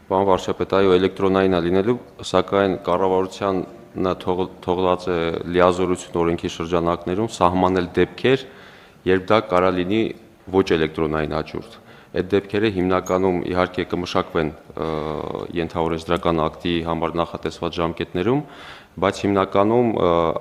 Պարոն վարչապետ, այո, էլեկտրոնային է լինելու, սակայն կառավարությանը թողած է լիազորություն օրենքի շրջանակներում սահմանել դեպքեր, երբ դա կարա լինի ոչ էլեկտրոնային աճուրդ։ Այդ դեպքերը հիմնականում իհարկե կմշակվեն ենթաօրենսդրական ակտի համար նախատեսված ժամկետներում, բայց հիմնականում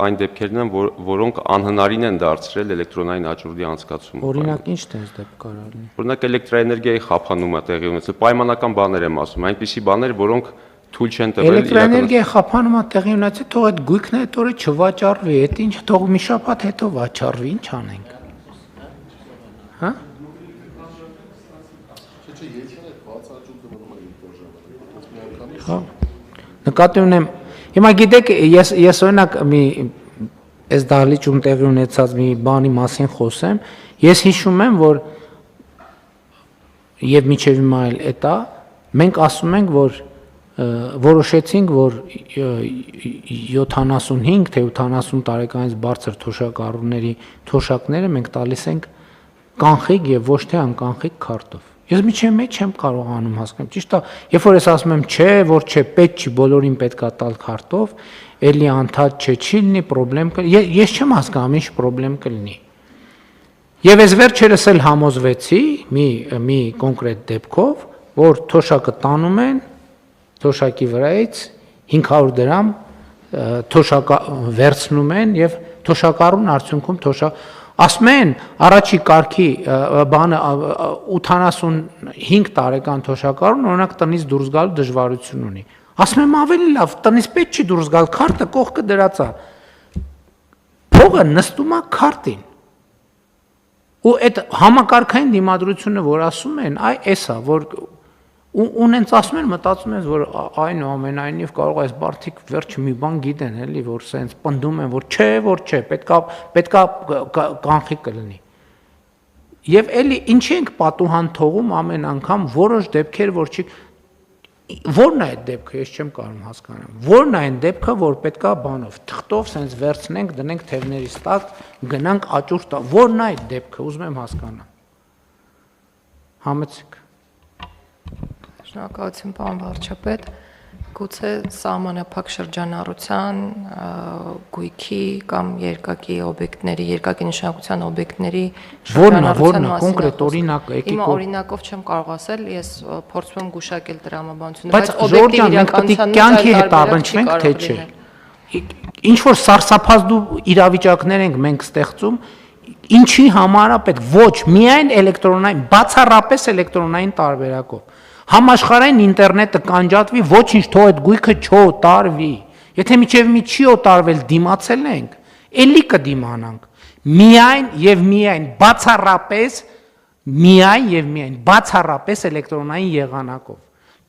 այն դեպքերն են, որոնք անհնարին են դարձրել էլեկտրոնային աճուրդի անցկացումը։ Օրինակ ինչ տես դեպք կարող լինի։ Օրինակ էլեկտրաէներգիայի խափանումը տեղի ունեցել, պայմանական բաներ եմ ասում, այնպիսի բաներ, որոնք թույլ չեն տվել Էլեկտրաէներգիայի խափանումը տեղի ունեցել, թող այդ գույքն այդ օրը չվաճառվի, այդ ինչ թող մի շաբաթ հետո վաճառվի, ինչ անենք։ Հա? Հա։ Նկատի ունեմ, հիմա գիտեք, ես օրինակ մի այս դահլիճում տեղի ունեցած մի բանի մասին խոսեմ, ես հիշում եմ, որ եւ միջև հիմա էլ էտա, մենք ասում ենք, որ որոշեցինք, որ 75 թե 80 տարեկանից բարձր թոշակառուների թոշակները մենք տալիս ենք կանխիկ եւ ոչ թե անկանխիկ քարտով։ Ես միջև մեջ չեմ կարողանում հասկանալ, ճիշտ է, երբ որ ես ասում եմ չէ, որ չէ, պետք չի բոլորին պետքա տալ քարտով, էլի անդադ չի լինի, խնդրեմ կլինի, ես չեմ հասկանում, ինչ խնդրեմ կլինի։ Եվ ես վերջերս էլ համոզվեցի մի կոնկրետ դեպքով, որ թոշակը տանում են, թոշակի վրայից 500 դրամ թոշակը վերցնում են եւ թոշակառուն արդյունքում ասում են առաջի կարգի բանը 85 տարեկան թոշակառուն օրինակ տնից դուրս գալու դժվարություն ունի։ Ասում եմ ավելի լավ, տնից պետք չի դուրս գալ, քարտը կողքը դրած է։ Փողը նստում է քարտին։ Ու այդ համակարգային դիմադրությունը, որ ասում են, այ էսա, որ ունենց ասում են, մտածում են, որ այնուամենայնիվ կարող է այս բարդիկ վերջը մի բան գիտեն, էլի, որ սենց պնդում են, որ չէ, պետքա կանխիկ կլինի։ Եվ էլի ինչի ենք պատուհան թողում ամեն անգամ որոշ դեպքեր, որ չի Որն է այդ դեպքը, ես չեմ կարող հասկանալ։ Որն է այն դեպքը, որ պետքա բանով, թղթով սենց վերցնենք, դնենք թևներիս տակ, գնանք աճուրդ տա։ Որն է այդ դեպքը, ուզում եմ հասկանալ։ Համեցեք։ Շնորհակալություն, պարոն վարչապետ։ Գուցե սահմանափակ շրջանառության գույքի կամ երկակի օբյեկտների, երկակի նշանակության օբյեկտների շրջանառության մասին կոնկրետ օրինակ եկեք։ Իմ օրինակով չեմ կարող ասել, ես փորձում եմ գուշակել տրամաբանությունը, բայց օբյեկտի իրականության կյանքի հետ առնչվենք, թե չէ։ Ինչ որ սարսափազդու իրավիճակներ ենք մենք ստեղծում, ինչի համար է պետք ոչ միայն էլեկտրոնային, բացառապես էլեկտրոնային տարբերակով։ Համաշխարհային ինտերնետը կանջատվի, ոչինչ թող այդ գույքը չօտարվի։ Եթե միջև մի չի օտարվել, դիմացել ենք, էլի կդիմանանք։ Միայն եւ միայն բացառապես էլեկտրոնային եղանակով։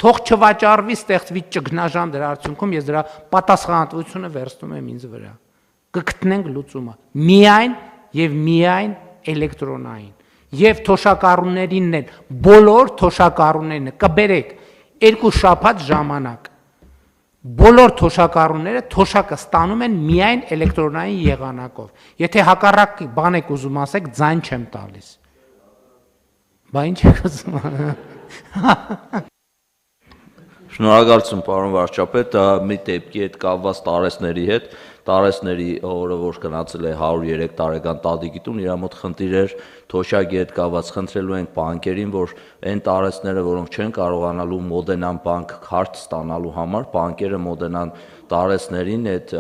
Թող չվաճառվի, ստեղծվի ճգնաժամ դրա արդյունքում ես դրա պատասխանատվությունը վերցնում եմ ինձ վրա։ Կգտնենք լուծումը։ Միայն եւ միայն էլեկտրոնային։ Եվ թոշակառուներինն էլ, բոլոր թոշակառուներն կբերեք 2 շաբաթ ժամանակ։ Բոլոր թոշակառուները թոշակը ստանում են միայն էլեկտրոնային եղանակով։ Եթե հակառակ բան եք ուզում ասեք, ձայն չեմ տալիս։ Բա ինչ եք ուզում։ Շնորհակալություն, պարոն վարչապետ, մի դեպքի հետ կապված տարեցների հետ, տարեցների օրը, որ գնացել է 103 տարեկան տատիկիտուն, իր մոտ խնդիր էր թոշակի հետ կապված, խնդրելու ենք բանկերին, որ այն տարեցները, որոնք չեն կարողանալու մոդենան բանկ քարտ ստանալու համար, բանկերը մոդենան տարեցներին այդ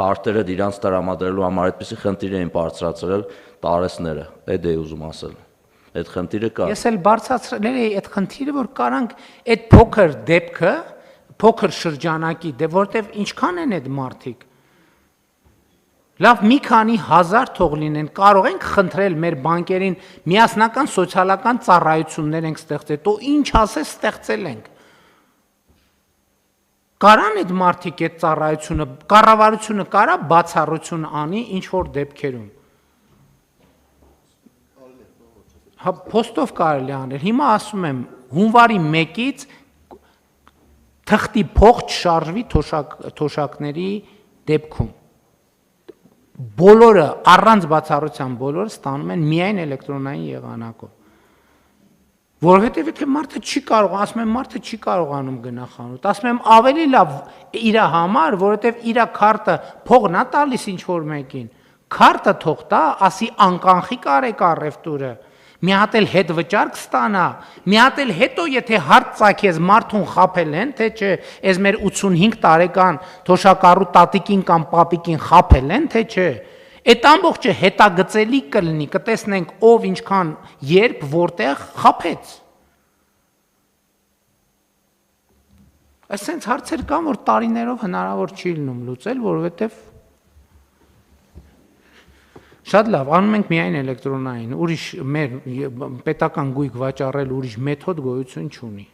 քարտերը իրանց տրամադրելու համար այդպիսի խնդիր էին բարձրացրել տարեցները, այդ է ուզում ասել։ Այդ խնդիրը կա։ Ես էլ բարձրացրել էի այդ խնդիրը, որ կարանք այդ փոքր դեպքը, փոքր շրջանակի, դե որտեվ ինչքան են այդ մարդիկ։ Լավ, մի քանի հազար թող լինեն, կարող ենք խնդրել մեր բանկերին միասնական սոցիալական ծառայություններ ենք ստեղծել, то ինչ ասես ստեղծել ենք։ Կարան այդ մարդիկ այդ ծառայությունը, կառավարությունը կարա բացառություն անի ինչ որ դեպքերում։ Հա փոստով կարելի անել։ Հիմա ասում եմ, հունվարի 1-ից թղթի փող չշարժվի թոշակների դեպքում։ Բոլորը առանց բացառության բոլորը ստանում են միայն էլեկտրոնային եղանակով։ Որովհետև եթե մարդը չի կարող, ասում եմ մարդը չի կարողանում գնա խանութ, ասում եմ ավելի լավ իր համար, որովհետև իր քարտը փողն է տալիս ինչ որ մեկին, քարտը թող տա, ասի անկանխի կարեք առևտուրը, մի հատ էլ հետ վճար կստանա, մի հատ էլ հետո եթե հարց ծագես մարդուն խափել են, թե չէ, այս մեր 85 տարեկան թոշակառու տատիկին կամ պապիկին խափել են, թե չէ, այդ ամբողջը հետագծելի կլինի, կտեսնենք ով ինչքան երբ որտեղ խափեց։ Այսինքն հարցեր կան, որ տարիներով հնարավոր չի լինում լուծել, որովհետև շատ լավ, անում ենք միայն էլեկտրոնային, ուրիշ մեր պետական գույք վաճառել ուրիշ մեթոդ գոյություն չունի։